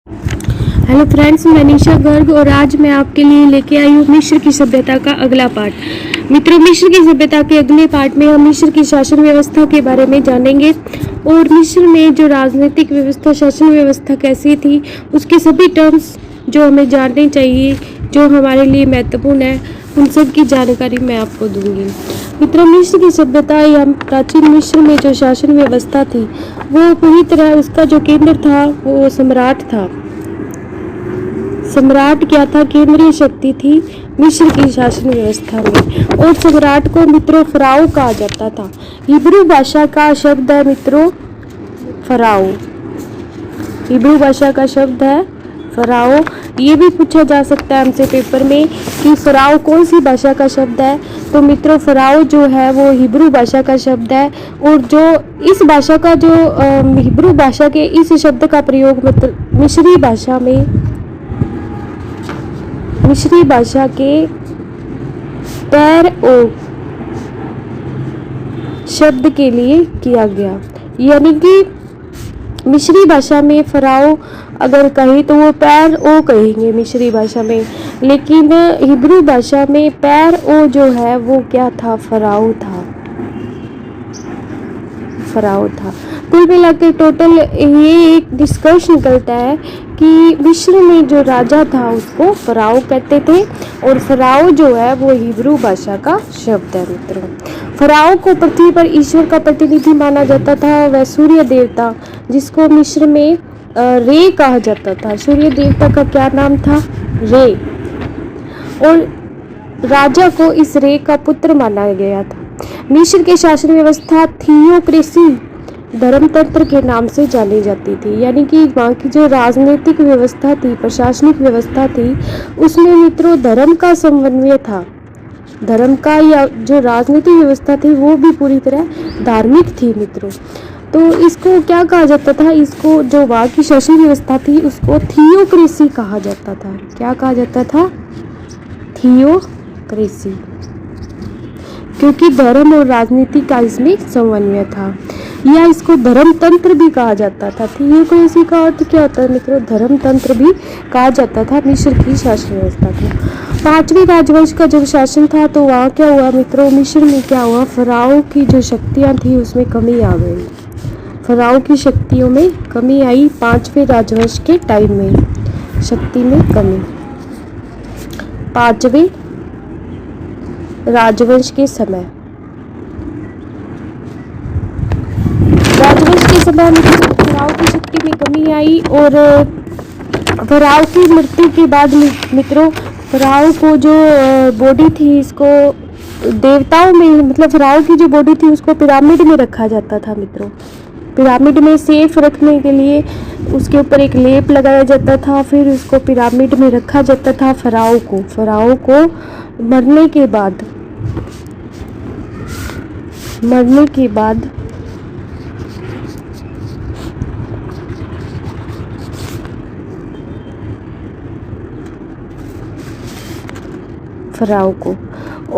Hello friends, मैं निशा गर्ग और आज मैं आपके लिए लेके आई हूँ मिस्र की सभ्यता का अगला पार्ट। मित्रों, मिस्र की सभ्यता के अगले पार्ट में हम मिस्र की शासन व्यवस्था के बारे में जानेंगे और मिस्र में जो राजनीतिक व्यवस्था, शासन व्यवस्था कैसी थी, उसके सभी टर्म्स जो हमें जानने चाहिए, जो हमारे लिए महत्वपूर्ण है, उन सब की जानकारी मैं आपको दूंगी। मित्रों, मिस्र की सभ्यता या प्राचीन मिस्र में जो शासन व्यवस्था थी, वो पूरी तरह उसका जो केंद्र था वो सम्राट था। सम्राट क्या था? केंद्रीय शक्ति थी मिस्र की शासन व्यवस्था में। और सम्राट को मित्रों फराओ कहा जाता था। हिब्रू भाषा का शब्द है मित्रों फराओ। हिब्रू भाषा का शब्द है फराओ। ये भी पूछा जा सकता है हमसे पेपर में कि फराओ कौन सी भाषा का शब्द है। तो मित्रों फराओ जो है वो हिब्रू भाषा का शब्द है। और जो इस भाषा का जो हिब्रू भाषा के इस शब्द का प्रयोग मतलब मिस्री भाषा के पैर ओ शब्द के लिए किया गया। यानी कि मिस्री भाषा में फराओ अगर कहे तो वो पैर ओ कहेंगे मिस्री भाषा में, लेकिन हिब्रू भाषा में पैर ओ जो है वो क्या था? फराओ था। कुल मिलाकर टोटल ये एक निष्कर्ष निकलता है कि मिस्र में जो राजा था उसको फराओ कहते थे और फराओ जो है वो हिब्रू भाषा का शब्द है। मित्रों, फराओ को पृथ्वी पर ईश्वर का प्रतिनिधि माना जाता था। वह सूर्य देवता, जिसको मिस्र में रे कहा जाता था। सूर्य देवता का क्या नाम था? रे। और राजा को इस रे का पुत्र माना गया था। मिस्र की शासन व्यवस्था थियोक्रेसी धर्मतंत्र के नाम से जानी जाती थी। यानी कि वहाँ की जो राजनीतिक व्यवस्था थी, प्रशासनिक व्यवस्था थी, उसमें मित्रों धर्म का समन्वय था। धर्म का या जो राजनीतिक व्यवस्था थी वो भी पूरी तरह धार्मिक थी मित्रों। तो इसको क्या कहा जाता था? इसको जो वहाँ की शासन व्यवस्था थी उसको थियोक्रेसी कहा जाता था। क्या कहा जाता था? थियोक्रेसी, क्योंकि धर्म और राजनीति का इसमें समन्वय था। या इसको धर्मतंत्र भी कहा जाता था। थियोक्रेसी का अर्थ क्या होता है मित्रों? धर्मतंत्र भी कहा जाता था मिस्र की शासन व्यवस्था को। पांचवें राजवंश का जब शासन था तो वहाँ क्या हुआ मित्रों? मिस्र में क्या हुआ? फराओ की जो शक्तियाँ थी उसमें कमी आ गई। फराओ की शक्तियों में कमी आई। पांचवें राजवंश के टाइम में शक्ति में कमी। पांचवें राजवंश के समय फराओ की शक्ति में कमी आई और फराओ की मृत्यु के बाद मित्रों फराओ को जो बॉडी थी इसको देवताओं में मतलब फराओ की जो बॉडी थी उसको पिरामिड में रखा जाता था मित्रों। पिरामिड में सेफ रखने के लिए उसके ऊपर एक लेप लगाया जाता था, फिर उसको पिरामिड में रखा जाता था। फराओ को मरने के बाद फराओ को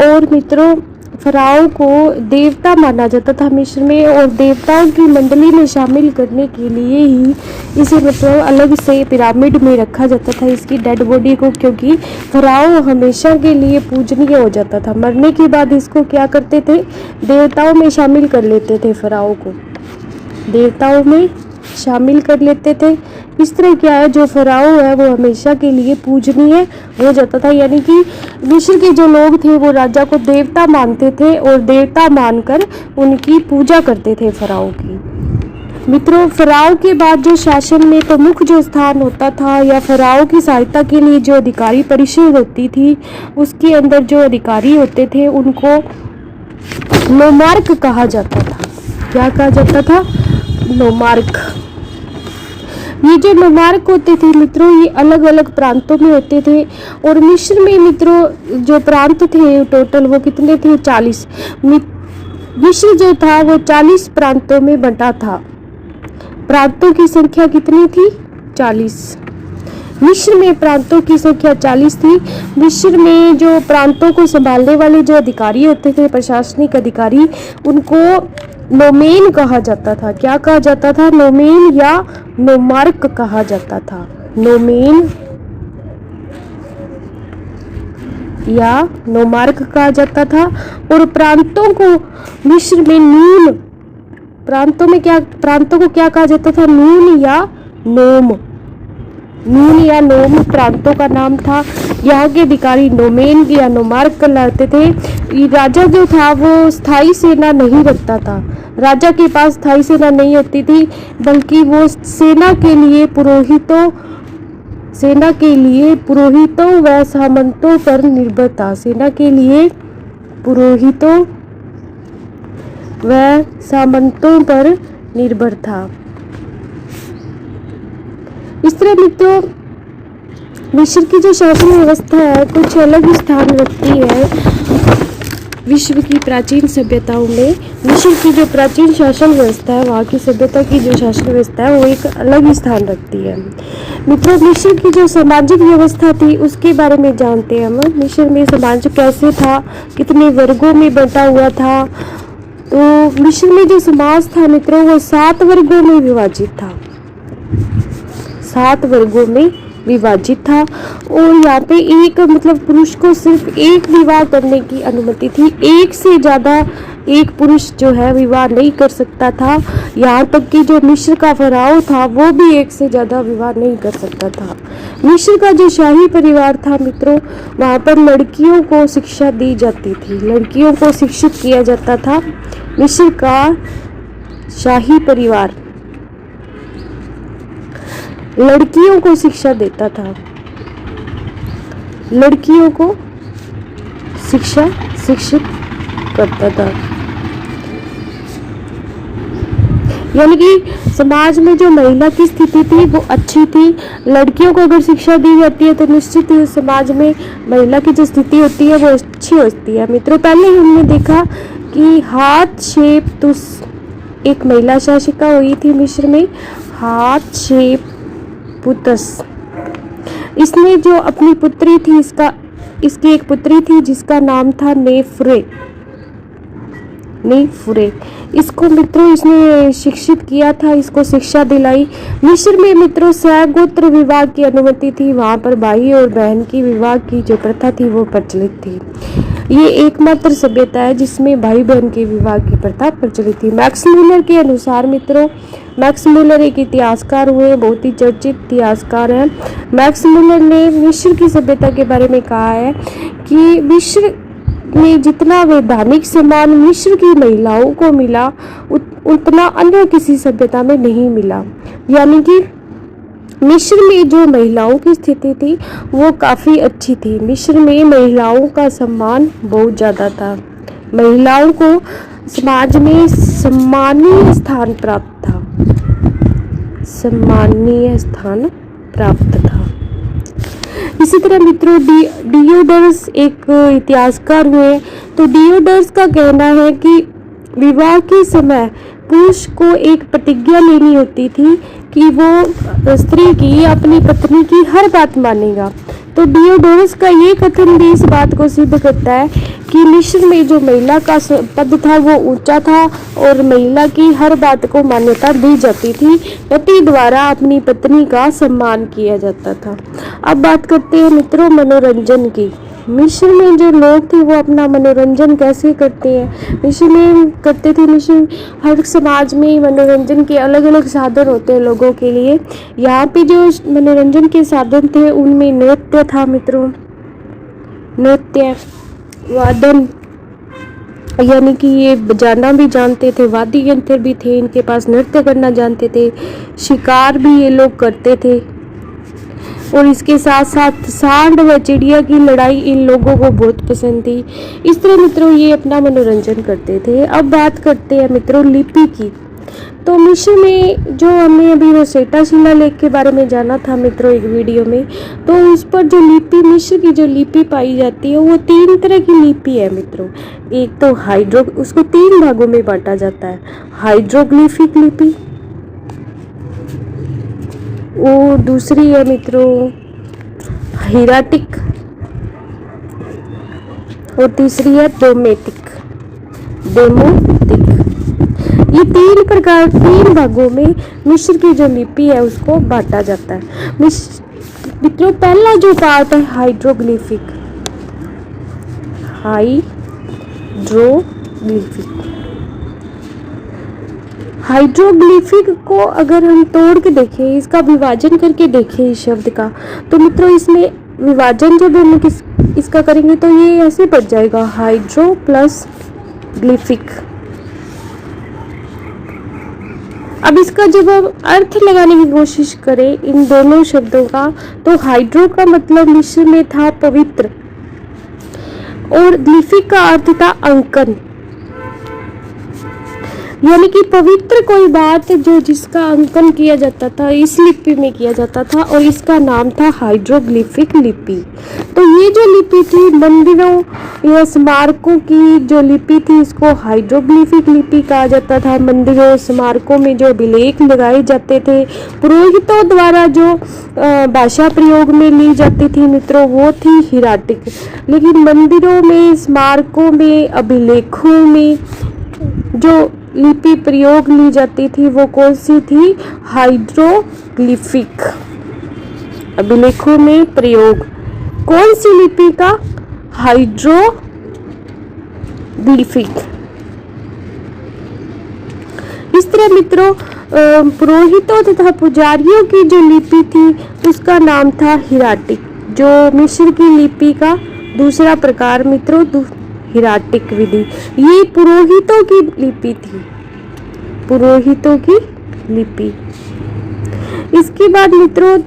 और मित्रों फराओ को देवता माना जाता था मिस्र में और देवताओं की मंडली में शामिल करने के लिए ही इसे मतलब अलग से पिरामिड में रखा जाता था इसकी डेड बॉडी को, क्योंकि फराओ हमेशा के लिए पूजनीय हो जाता था। मरने के बाद इसको क्या करते थे? देवताओं में शामिल कर लेते थे। फराओ को देवताओं में शामिल कर लेते थे। इस तरह क्या है, जो फराओ है वो हमेशा के लिए पूजनीय हो जाता था। यानी कि मिस्र के जो लोग थे वो राजा को देवता मानते थे और देवता मानकर उनकी पूजा करते थे फराओ की। मित्रों, फराओ के बाद जो शासन में प्रमुख जो स्थान होता था या फराओ की सहायता के लिए जो अधिकारी परिषद होती थी उसके अंदर जो अधिकारी होते थे उनको नोमार्क कहा जाता था। क्या कहा जाता था? नोमार्क। ये जो नोमार्क होते थे मित्रों ये अलग अलग प्रांतों में होते थे और मिस्र में मित्रों जो प्रांत थे टोटल वो कितने थे? 40। मिस्र जो था वो 40 प्रांतों में बंटा था। प्रांतों की संख्या कितनी थी? 40। मिस्र में प्रांतों की संख्या 40 थी। मिस्र में जो प्रांतों को संभालने वाले जो अधिकारी होते थे, प्रशासनिक अधिकारी, उनको नोमेन कहा जाता था। क्या कहा जाता था? नोमेन या नोमार्क कहा जाता था। नोमेन या नोमार्क कहा जाता था। और प्रांतों को मिस्र में नून, प्रांतों को क्या कहा जाता था? नून या नोम। नून या नोम प्रांतों का नाम था। यहाँ के अधिकारी नोमेन या नोमार्क कहलाते थे। ये राजा जो था वो स्थायी सेना नहीं रखता था। राजा के पास स्थायी सेना नहीं होती थी, बल्कि वो सेना के लिए पुरोहितों व सामंतों पर निर्भर था। सेना के लिए पुरोहितों व सामंतों पर निर्भर था। इस तरह मित्रों मिस्र की जो शासन व्यवस्था है कुछ अलग ही स्थान रखती है विश्व की प्राचीन सभ्यताओं में। मिस्र की जो प्राचीन शासन व्यवस्था है, वहाँ की सभ्यता की जो शासन व्यवस्था है वो एक अलग ही स्थान रखती है। मित्रों मिस्र की जो सामाजिक व्यवस्था थी उसके बारे में जानते हैं हम। मिस्र में समाज कैसे था, कितने वर्गों में बंटा हुआ था। तो मिस्र में जो समाज था मित्रों वो 7 वर्गों में विभाजित था। 7 वर्गों में विभाजित था। और यहाँ पे एक पुरुष को सिर्फ एक विवाह करने की अनुमति थी। एक से ज़्यादा एक पुरुष जो है विवाह नहीं कर सकता था। यहाँ तक कि जो मिस्र का फ़राओ था वो भी एक से ज़्यादा विवाह नहीं कर सकता था। मिस्र का जो शाही परिवार था मित्रों, वहाँ पर लड़कियों को शिक्षा दी जाती थी, लड़कियों को शिक्षित किया जाता था। मिस्र का शाही परिवार लड़कियों को शिक्षा देता था, लड़कियों को शिक्षित करता था। यानी कि समाज में जो महिला की स्थिति थी वो अच्छी थी। लड़कियों को अगर शिक्षा दी जाती है तो निश्चित ही उस समाज में महिला की जो स्थिति होती है वो अच्छी होती है। मित्रों पहले हमने देखा कि हाथशेप्सुत एक महिला शासिका हुई थी मिस्र में, हाथशेप्सुत। इसने जो अपनी पुत्री थी, इसकी एक पुत्री थी जिसका नाम था नेफ्रे। इसको मित्रों इसने शिक्षित किया था, इसको शिक्षा दिलाई। मिस्र में मित्रों सहगोत्र विवाह की अनुमति थी। वहाँ पर भाई और बहन की विवाह की जो प्रथा थी वो प्रचलित थी। ये एकमात्र सभ्यता है जिसमें भाई बहन के विवाह की प्रथा प्रचलित थी। मैक्स मुलर के अनुसार मित्रों, मैक्स मुलर एक इतिहासकार हुए, बहुत ही चर्चित इतिहासकार हैं। मैक्स मुलर ने मिस्र की सभ्यता के बारे में कहा है कि मिस्र में जितना वैधानिक सम्मान मिस्र की महिलाओं को मिला उतना अन्य किसी सभ्यता में नहीं मिला। यानी कि मिस्र में जो महिलाओं की स्थिति थी वो काफ़ी अच्छी थी। मिस्र में महिलाओं का सम्मान बहुत ज़्यादा था। महिलाओं को समाज में सम्मानीय स्थान प्राप्त था, सम्मानीय स्थान प्राप्त था। इसी तरह मित्रों डियोडरस एक इतिहासकार हुए। तो डियोडरस का कहना है कि विवाह के समय पुरुष को एक प्रतिज्ञा लेनी होती थी कि वो स्त्री की अपनी पत्नी की हर बात मानेगा। तो डियोडोरस का ये कथन भी इस बात को सिद्ध करता है कि मिस्र में जो महिला का पद था वो ऊंचा था और महिला की हर बात को मान्यता दी जाती थी। पति द्वारा अपनी पत्नी का सम्मान किया जाता था। अब बात करते हैं मित्रों मनोरंजन की। मिस्र में जो लोग थे वो अपना मनोरंजन कैसे करते हैं, मिस्र में करते थे। मिस्र हर समाज में मनोरंजन के अलग अलग साधन होते हैं लोगों के लिए। यहाँ पे जो मनोरंजन के साधन थे उनमें नृत्य था मित्रों, नृत्य, वादन, यानी कि ये बजाना भी जानते थे, वाद्य यंत्र भी थे इनके पास, नृत्य करना जानते थे, शिकार भी ये लोग करते थे। और इसके साथ साथ सांड व चिड़िया की लड़ाई इन लोगों को बहुत पसंद थी। इस तरह मित्रों ये अपना मनोरंजन करते थे। अब बात करते हैं मित्रों लिपि की। तो मिस्र में जो हमने अभी रोसेटा शिलालेख के बारे में जाना था मित्रों एक वीडियो में, तो उस पर जो लिपि, मिस्र की जो लिपि पाई जाती है वो 3 तरह की लिपि है मित्रों। एक तो उसको 3 भागों में बांटा जाता है। हाइड्रोग्लिफिक लिपि, वो दूसरी है मित्रों हिराटिक, और तीसरी है डेमोटिक। ये 3 भागों में मिस्र की जो लिपि है उसको बांटा जाता है। मित्रों पहला जो पार्ट है हाइड्रोग्लिफिक, हाइड्रोग्लिफिक को अगर हम तोड़ के देखें, इसका विभाजन करके देखें इस शब्द का, तो मित्रों इसमें विभाजन जब हम इसका करेंगे तो ये ऐसे बच जाएगा हाइड्रो प्लस ग्लिफिक। अब इसका जब हम अर्थ लगाने की कोशिश करें इन दोनों शब्दों का, तो हाइड्रो का मतलब मिस्र में था पवित्र और ग्लिफिक का अर्थ था अंकन, यानी कि पवित्र कोई बात जो जिसका अंकन किया जाता था इस लिपि में किया जाता था, और इसका नाम था हाइड्रोग्लिफिक लिपि। तो ये जो लिपि थी मंदिरों या स्मारकों की जो लिपि थी इसको हाइड्रोग्लिफिक लिपि कहा जाता था। मंदिरों स्मारकों में जो अभिलेख लगाए जाते थे, पुरोहितों द्वारा जो भाषा प्रयोग में ली जाती थी मित्रों वो थी हिराटिक। लेकिन मंदिरों में, स्मारकों में, अभिलेखों में जो लिपि प्रयोग ली जाती थी वो कौन सी थी? हाइड्रोग्लिफिक। अभिलेखों में प्रयोग कौन सी लिपि का? हाइड्रोग्लिफिक। इस तरह मित्रों पुरोहितों तथा पुजारियों की जो लिपि थी उसका नाम था हिराटिक, जो मिस्र की लिपि का दूसरा प्रकार मित्रों हिराटिक विधि। ये पुरोहितों की लिपि थी, पुरोहितों की लिपि। इसके बाद मित्रों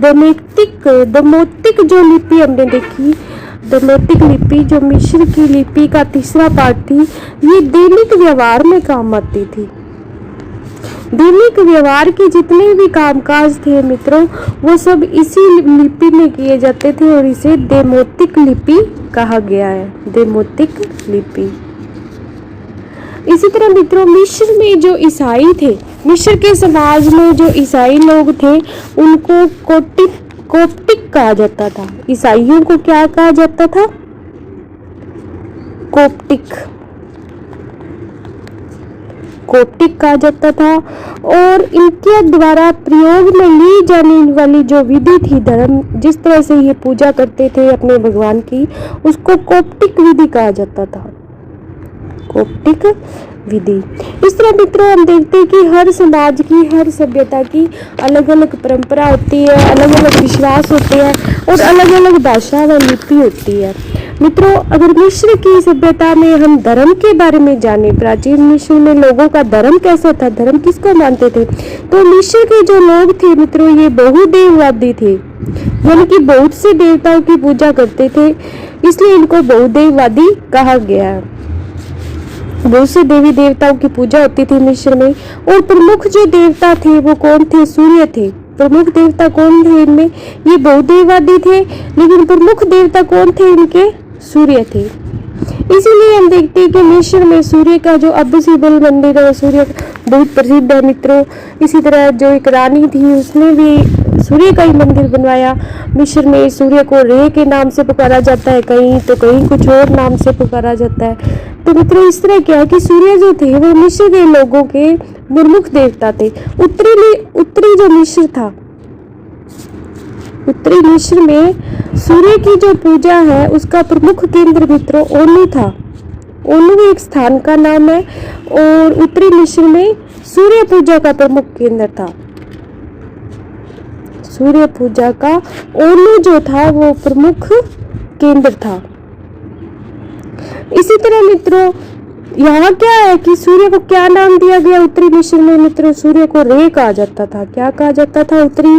दमोतिक जो लिपि हमने देखी, दमोतिक लिपि जो मिस्र की लिपि का तीसरा पार्ट थी, ये दैनिक व्यवहार में काम आती थी। दैनिक व्यवहार के जितने भी कामकाज थे मित्रों वो सब इसी लिपि में किए जाते थे और इसे देमोतिक लिपि कहा गया है, देमोतिक लिपि। इसी तरह मित्रों मिस्र में जो ईसाई थे, मिस्र के समाज में जो ईसाई लोग थे उनको कोप्टिक कहा जाता था। ईसाइयों को क्या कहा जाता था? कोप्टिक कहा जाता था। और इनके द्वारा प्रयोग में ली जाने वाली जो विधि थी, धर्म जिस तरह से ये पूजा करते थे अपने भगवान की, उसको कोप्टिक विधि कहा जाता था, कोप्टिक विधि। इस तरह मित्रों हम देखते हैं कि हर समाज की, हर सभ्यता की अलग अलग परंपरा होती है, अलग अलग विश्वास होते हैं और अलग अलग भाषा व लिपि होती है। मित्रों अगर मिस्र की सभ्यता में हम धर्म के बारे में जाने, प्राचीन मिस्र में लोगों का धर्म कैसा था, धर्म किसको मानते थे, तो मिस्र के जो लोग थे मित्रों ये बहुदेववादी थे, यानी कि बहुत से देवताओं की पूजा करते थे, इसलिए इनको बहुदेववादी कहा गया है। बहुत से देवी देवताओं की पूजा होती थी मिस्र में, और प्रमुख जो देवता थे वो कौन थे? सूर्य थे। प्रमुख देवता कौन थे इनमें? ये बहुदेववादी थे लेकिन प्रमुख देवता कौन थे इनके? सूर्य थे। इसीलिए हम देखते हैं कि मिस्र में सूर्य का जो अबू सिम्बल मंदिर है, सूर्य बहुत प्रसिद्ध है मित्रों। इसी तरह जो एक रानी थी उसने भी सूर्य का ही मंदिर बनवाया। मिस्र में सूर्य को रे के नाम से पुकारा जाता है, कहीं तो कहीं कुछ और नाम से पुकारा जाता है। तो मित्रों इस तरह क्या है कि सूर्य जो थे वो मिस्र के लोगों के प्रमुख देवता थे। उत्तरी जो मिस्र था, उत्तरी मिस्र में सूर्य की जो पूजा है उसका प्रमुख केंद्र मित्रों ओनु था। ओनु एक स्थान का नाम है और उत्तरी मिस्र में सूर्य पूजा का प्रमुख केंद्र था। सूर्य पूजा का ओनु जो था वो प्रमुख केंद्र था। इसी तरह मित्रों यहाँ क्या है कि सूर्य को क्या नाम दिया गया? उत्तरी मिस्र में मित्रों सूर्य को रे कहा जाता था। क्या कहा जाता था? उत्तरी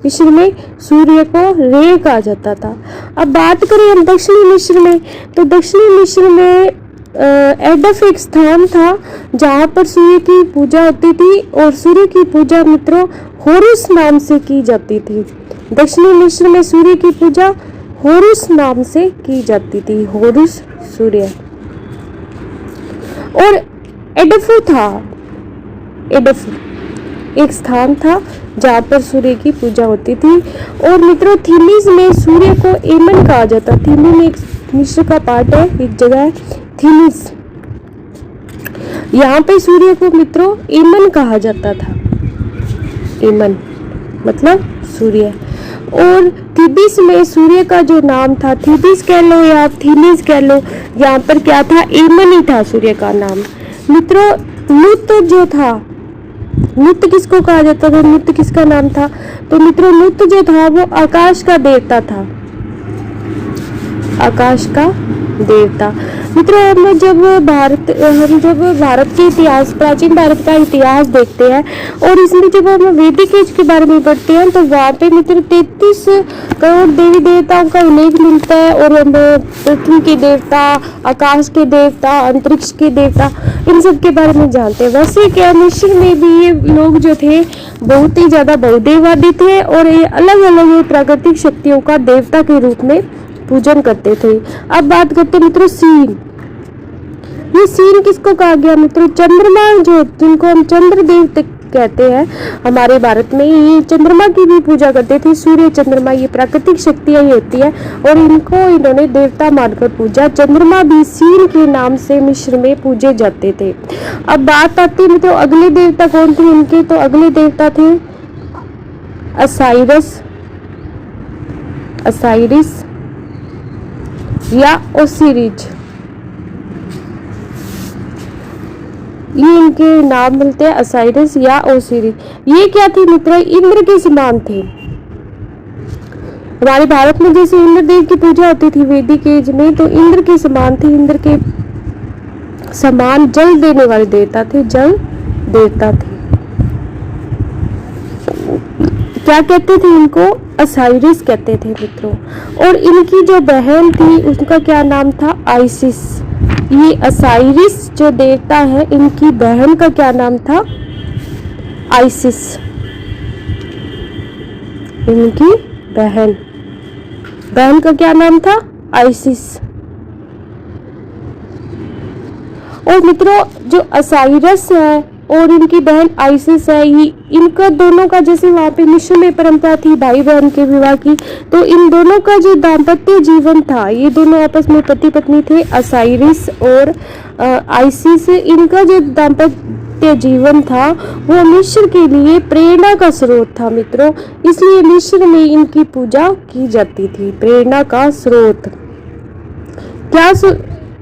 मिस्र में सूर्य को रे कहा जाता था। अब बात करें हम दक्षिणी मिस्र में, तो दक्षिणी मिस्र में एडफ एक स्थान था जहाँ पर सूर्य की पूजा होती थी और सूर्य की पूजा मित्रों होरुस नाम से की जाती थी। दक्षिणी मिस्र में सूर्य की पूजा होरुस नाम से की जाती थी, होरुस सूर्य। और एडफू था, एडफू एक स्थान था जहाँ पर सूर्य की पूजा होती थी। और मित्रों थीमिस में सूर्य को एमन कहा जाता। थीमिस में एक मिस्र का पार्ट है, एक जगह है थीमिस, यहाँ पे सूर्य को मित्रों एमन कहा जाता था। एमन मतलब सूर्य। और थीबिस में सूर्य का जो नाम था, थीबिस कह लो या थीनिस कह लो, यहाँ पर क्या था, एमन ही था सूर्य का नाम। मित्रों नुत जो था, नुत किसको कहा जाता था, नुत किसका नाम था, तो मित्रों नुत जो था वो आकाश का देवता था, आकाश का देवता। मित्रों हम जब भारत के इतिहास, प्राचीन भारत का इतिहास देखते हैं और इसमें जब हम वैदिक एज के बारे में पढ़ते हैं तो वहाँ पे मित्र 33 करोड़ देवी देवताओं का उल्लेख मिलता है और हम पृथ्वी के देवता, आकाश के देवता, अंतरिक्ष के देवता, इन सब के बारे में जानते हैं। वैसे क्या मिस्र में भी ये लोग जो थे बहुत ही ज्यादा बहुदेववादी थे और ये अलग अलग प्राकृतिक शक्तियों का देवता के रूप में पूजन करते थे। अब बात करते हैं मित्रों सीन। ये सीन किसको कहा गया मित्रों, चंद्रमा जो, जिनको हम चंद्र देव कहते हैं, हमारे भारत में ये चंद्रमा की भी पूजा करते थे। सूर्य चंद्रमा ये प्राकृतिक शक्तियां ही होती है और इनको इन्होंने देवता मानकर पूजा। चंद्रमा भी सीन के नाम से मिस्र में पूजे जाते थे। अब बात आती है मित्रों अगले देवता कौन थे इनके, तो अगले देवता थे असाइरस, असाइरिस या ओसिरिज, ये इनके नाम मिलते हैं, असाइरस या ओसिरिस। ये क्या थे मित्र, इंद्र के समान थे। हमारे भारत में जैसे इंद्र देव की पूजा होती थी वैदिक एज में, तो इंद्र के समान थे, इंद्र के समान जल देने वाले देवता थे, जल देवता थे। क्या कहते थे इनको, असाइरिस कहते थे मित्रों। और इनकी जो बहन थी उसका क्या नाम था, आइसिस। ये असाइरिस जो देवता है इनकी बहन का क्या नाम था, आइसिस, इनकी बहन का क्या नाम था, आइसिस। और मित्रों जो असाइरस है और इनकी बहन आइसिस है, ये इनका दोनों का, जैसे वहाँ पे मिस्र में परंपरा थी भाई बहन के विवाह की, तो इन दोनों का जो दाम्पत्य जीवन था, ये दोनों आपस में पति पत्नी थे, असाइरिस और आइसिस। इनका जो दाम्पत्य जीवन था वो मिस्र के लिए प्रेरणा का स्रोत था मित्रों, इसलिए मिस्र में इनकी पूजा की जाती थी। प्रेरणा का स्रोत, क्या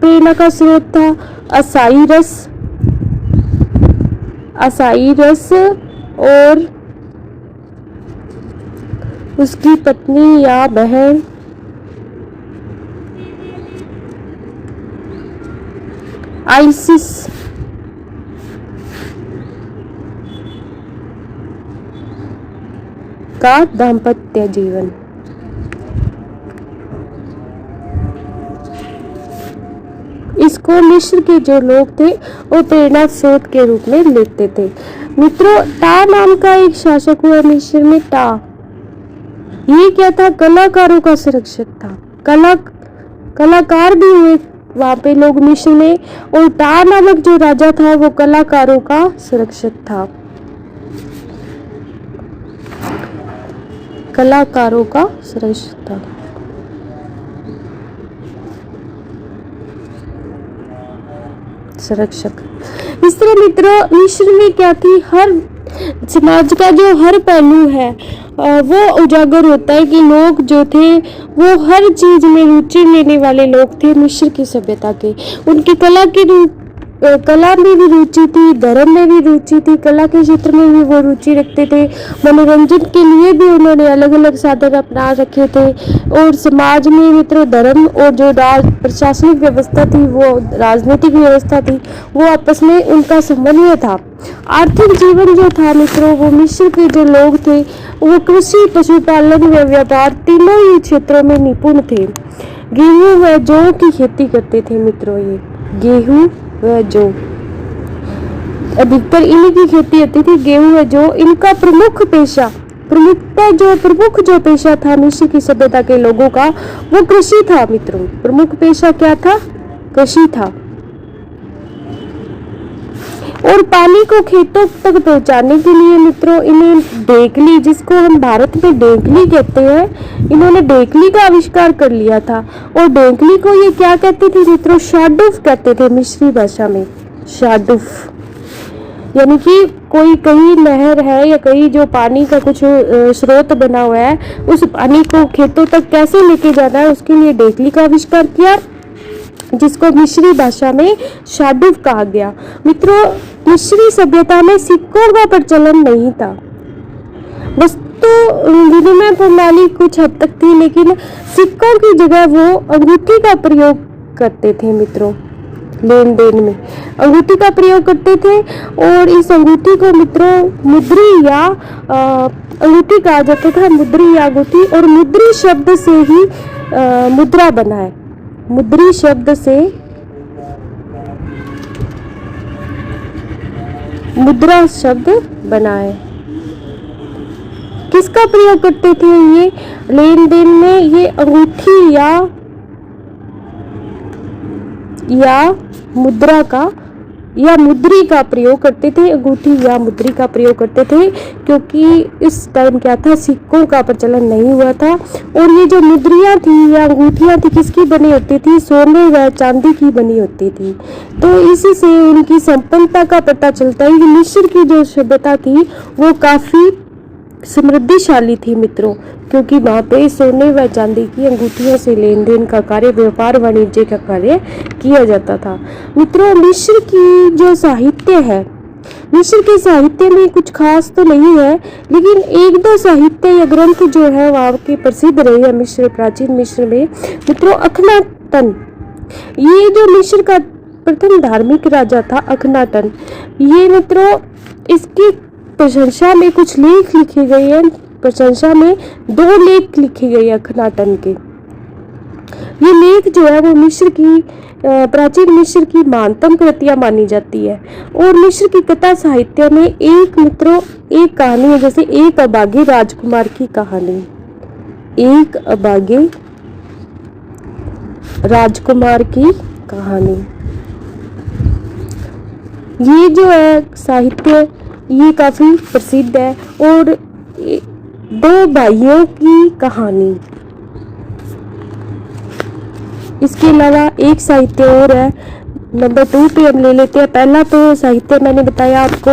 प्रेरणा का स्रोत था, असाइरस और उसकी पत्नी या बहन आइसिस। का दाम्पत्य जीवन। इसको मिस्र के जो लोग थे वो प्रेरणा स्रोत के रूप में लेते थे। मित्रों टा नाम का एक शासक हुआ मिस्र में, टा। ये क्या था, कलाकारों का संरक्षक था। कलाकार भी हुए वहां पे लोग मिस्र में, और टा नामक जो राजा था वो कलाकारों का संरक्षक था, कलाकारों का संरक्षक था। संरक्षक। इस तरह मित्रों मिस्र में क्या थी, हर समाज का जो हर पहलू है वो उजागर होता है कि लोग जो थे वो हर चीज में रुचि लेने वाले लोग थे मिस्र की सभ्यता के। उनकी कला में भी रुचि थी, धर्म में भी रुचि थी, कला के क्षेत्र में भी वो रुचि रखते थे। मनोरंजन के लिए भी उन्होंने अलग अलग साधन अपना रखे थे। और समाज में मित्रों धर्म और जो प्रशासनिक व्यवस्था थी, वो राजनीतिक व्यवस्था थी, वो आपस में उनका समन्वय था। आर्थिक जीवन जो था मित्रों, वो मिस्र के जो लोग थे वो कृषि, पशुपालन व व्यापार तीनों ही क्षेत्रों में निपुण थे। गेहूं व जौ की खेती करते थे मित्रों, ये गेहूं व जौ अधिकतर इन्हीं की खेती होती थी, गेहूं व जौ इनका प्रमुख जो पेशा था मिस्र की सभ्यता के लोगों का, वो कृषि था मित्रों। प्रमुख पेशा क्या था, कृषि था। और पानी को खेतों तक पहुंचाने के लिए मित्रों इन्हें डेकली, जिसको हम भारत में डेकली कहते हैं, इन्होंने डेकली का आविष्कार कर लिया था। और डेकली को ये क्या कहते थे मित्रों, शाडूफ कहते थे मिस्री भाषा में, शाडूफ। यानी कि कोई कहीं नहर है या कहीं जो पानी का कुछ स्रोत बना हुआ है, उस पानी को खेतों तक कैसे लेके जाना है, उसके लिए डेकली का आविष्कार किया, जिसको मिस्री भाषा में शाडूफ कहा गया। मित्रों, मिस्री सभ्यता में सिक्कों का प्रचलन नहीं था। वस्तु विनिमय प्रणाली कुछ हद तक थी, लेकिन सिक्कों की जगह वो अंगूठी का प्रयोग करते थे। मित्रों, लेन देन में अंगूठी का प्रयोग करते थे, और इस अंगूठी को मित्रों मुद्री या अंगूठी कहा जाता था, मुद्री या अंगूठी। और मुद्री शब्द से ही मुद्रा बना है। मुद्री शब्द से मुद्रा शब्द बना है। किसका प्रयोग करते थे ये लेन देन में? ये अंगूठी या मुद्रा का या मुद्री का प्रयोग करते थे। अंगूठी या मुद्री का प्रयोग करते थे, क्योंकि इस टाइम क्या था, सिक्कों का प्रचलन नहीं हुआ था। और ये जो मुद्रियाँ थी या अंगूठियाँ थी, किसकी बनी होती थी? सोने व चांदी की बनी होती थी। तो इसी से उनकी संपन्नता का पता चलता है कि मिस्र की जो सभ्यता थी वो काफ़ी समृद्धिशाली थी। मित्रों, क्योंकि वहाँ पे सोने व चांदी की अंगूठियों से लेन देन का कार्य, व्यापार वाणिज्य का कार्य किया जाता था। मित्रों, मिस्र की जो साहित्य है, मिस्र के साहित्य में कुछ खास तो नहीं है, लेकिन एक दो साहित्य या ग्रंथ जो है वहाँ के प्रसिद्ध रहे हैं मिस्र, प्राचीन मिस्र में। मित्रों, अखनाटन, ये जो मिस्र का प्रथम धार्मिक राजा था अखनाटन, ये मित्रों इसकी प्रशंसा में कुछ लेख लिखे गए हैं। प्रशंसा में 2 लेख लिखे गए हैं अखनाटन के। ये लेख जो है वो मिस्र की प्राचीन मिस्र की महानतम कृतियां मानी जाती है। और मिस्र की कथा साहित्य में एक मित्रों एक कहानी है, जैसे एक अभागे राजकुमार की कहानी। एक अभागे राजकुमार की कहानी, ये जो है साहित्य ये काफ़ी प्रसिद्ध है। और 2 भाइयों की कहानी, इसके अलावा एक साहित्य और है, नंबर 2 पे हम ले लेते हैं। पहला तो साहित्य मैंने बताया आपको,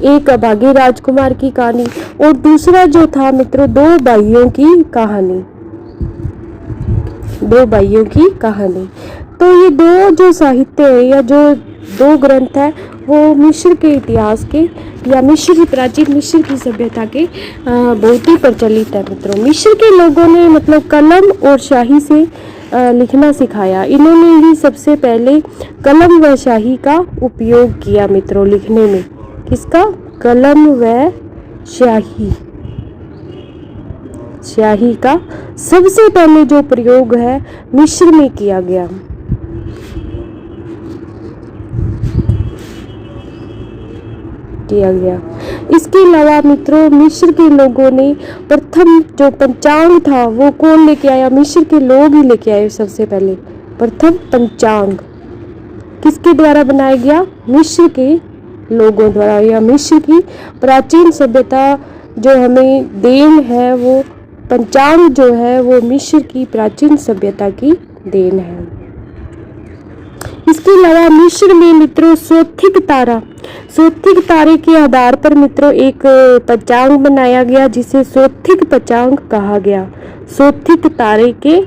एक अभागे राजकुमार की कहानी, और दूसरा जो था मित्रों 2 भाइयों की कहानी। 2 भाइयों की कहानी। तो ये 2 जो साहित्य है या जो 2 ग्रंथ है वो मिस्र के इतिहास के या मिस्र की प्राचीन मिस्र की सभ्यता के बहुत ही प्रचलित है। मित्रों, मिस्र के लोगों ने मतलब कलम और शाही से लिखना सिखाया। इन्होंने ही सबसे पहले कलम व शाही का उपयोग किया मित्रों लिखने में। किसका? कलम व स्याही का सबसे पहले जो प्रयोग है मिस्र में किया गया। इसके अलावा मित्रों मिस्र के लोगों ने प्रथम जो पंचांग था वो कौन लेके आया? मिस्र के लोग ही लेके आए। सबसे पहले प्रथम पंचांग किसके द्वारा बनाया गया? मिस्र के लोगों द्वारा। या मिस्र की प्राचीन सभ्यता जो हमें देन है, वो पंचांग जो है वो मिस्र की प्राचीन सभ्यता की देन है। इसके अलावा मिस्र में मित्रों सोथिक तारे के आधार पर मित्रों एक पंचांग बनाया गया, जिसे सोथिक पंचांग कहा गया। सोथिक तारे के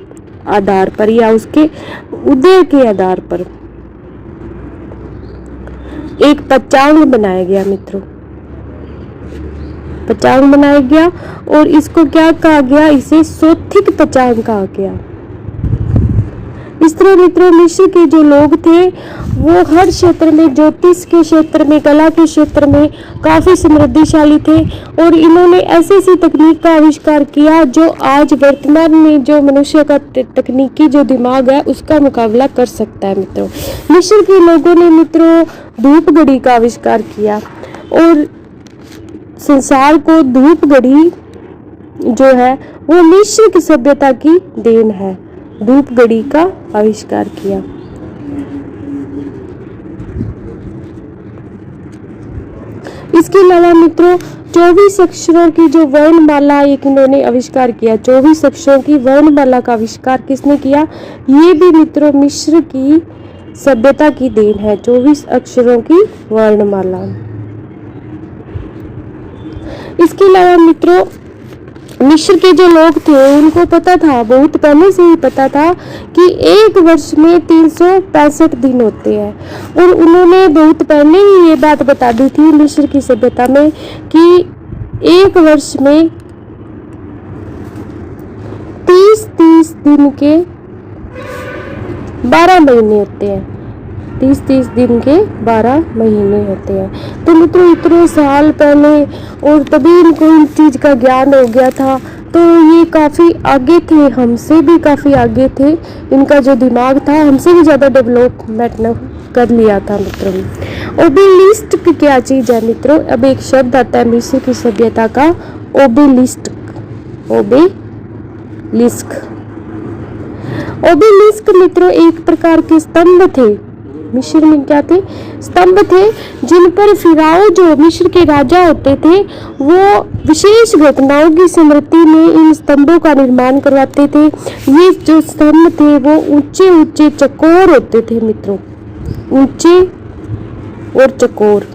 आधार पर या उसके उदय के आधार पर एक पंचांग बनाया गया मित्रों, पंचांग बनाया गया। और इसको क्या कहा गया? इसे सोथिक पंचांग कहा गया। इस तरह मित्रों मिस्र के जो लोग थे वो हर क्षेत्र में, ज्योतिष के क्षेत्र में, कला के क्षेत्र में काफ़ी समृद्धिशाली थे। और इन्होंने ऐसी तकनीक का आविष्कार किया जो आज वर्तमान में जो मनुष्य का तकनीकी जो दिमाग है उसका मुकाबला कर सकता है। मित्रों मिस्र के लोगों ने मित्रों धूप घड़ी का आविष्कार किया, और संसार को धूप घड़ी जो है वो मिस्र की सभ्यता की देन है। धूप घड़ी का आविष्कार किया। इसके अलावा मित्रों 24 अक्षरों की जो वर्णमाला एक इन्होंने आविष्कार किया। 24 अक्षरों की वर्णमाला का आविष्कार किसने किया? ये भी मित्रों मिस्र की सभ्यता की देन है। 24 अक्षरों की वर्णमाला। इसके अलावा मित्रों मिस्र के जो लोग थे उनको पता था, बहुत पहले से ही पता था कि एक वर्ष में 365 दिन होते हैं और उन्होंने बहुत पहले ही ये बात बता दी थी मिस्र की सभ्यता में कि एक वर्ष में 30 दिन के 12 महीने होते हैं, 30 दिन के 12 महीने होते हैं। तो मित्रों इतने साल पहले और तभी इनको इन चीज़ का ज्ञान हो गया था, तो ये काफ़ी आगे थे, हमसे भी काफ़ी आगे थे। इनका जो दिमाग था हमसे भी ज़्यादा डेवलपमेंट कर लिया था मित्रों। ओबेलिस्क की क्या चीज़ है मित्रों? अब एक शब्द आता है मिस्र की सभ्यता का, ओबेलिस्क। ओबेलिस्क ओबेलिस्क मित्रों एक प्रकार के स्तंभ थे। मिस्र में क्या थे? स्तंभ थे, जिन पर फिराओ जो मिस्र के राजा होते थे वो विशेष घटनाओं की स्मृति में इन स्तंभों का निर्माण करवाते थे। ये जो स्तंभ थे वो ऊंचे ऊंचे चकोर होते थे मित्रों, ऊंचे और चकोर,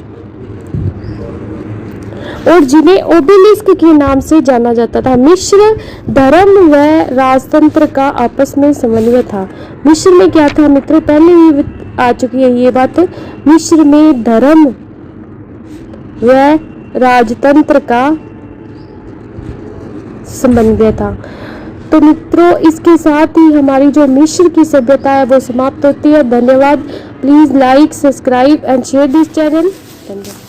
और जिन्हें ओबेलिस्क के नाम से जाना जाता था। मिस्र धर्म व राजतंत्र का आपस में समन्वय था। मिस्र में क्या था मित्रों? पहले ही आ चुकी है ये बात। मिस्र में धर्म व राजतंत्र का समन्वय था। तो मित्रों इसके साथ ही हमारी जो मिस्र की सभ्यता है वो समाप्त होती है। धन्यवाद। Please like, subscribe and share this channel. धन्यवाद।